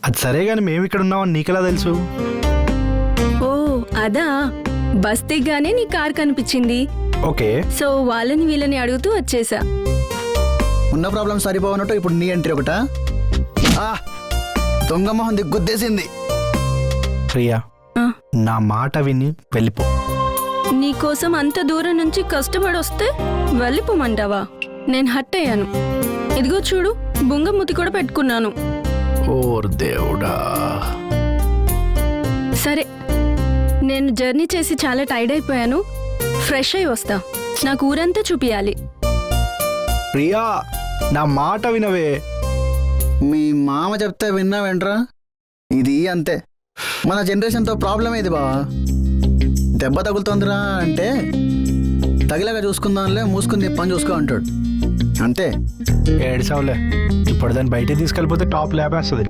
అది సరే గాని మేము ఇక్కడ ఉన్నామని నీకెలా తెలుసు? ఓ అదా, బస్ దిగ్గానే నీ కార్ కనిపించింది. ఓకే. సో వాళ్ళని వీళ్ళని అడుగుతూ వచ్చేసా. ఉన్న ప్రాబ్లం సరిపోవనట్టు ఇప్పుడు నీ ఎంట్రీ ఒకటా? దొంగ మొహం దిగ్గుద్దేసింది. ప్రియా, ఆ, నా మాట విని వెళ్ళిపో. నీకోసం అంత దూరం నుంచి కష్టపడి వస్తే వెళ్ళిపోమంటావా? నేను హట్ అయ్యాను. ఇదిగో చూడు, బుంగమూతి కూడా పెట్టుకున్నాను. ఓర్ దేవుడా. సరే, నేను జర్నీ చేసి చాలా టైర్డ్ అయిపోయాను. ఫ్రెష్ అయి వస్తా. నాకు ఊరంతా చూపియాలి. ప్రియా, నా మాట వినవే. మీ మామ చెప్తే విన్నావేంట్రా? ఇది అంతే, మన జనరేషన్తో ప్రాబ్లం ఇది బావా. దెబ్బ తగులుతోందిరా అంటే తగిలాగా చూసుకుందాంలే, మూసుకుని పని చూసుకో అంటాడు. అంతే. ఏడ్చావులే, ఇప్పుడు దాన్ని బయటికి తీసుకెళ్ళిపోతే టాప్ ల్యాబ్ వేస్తుంది.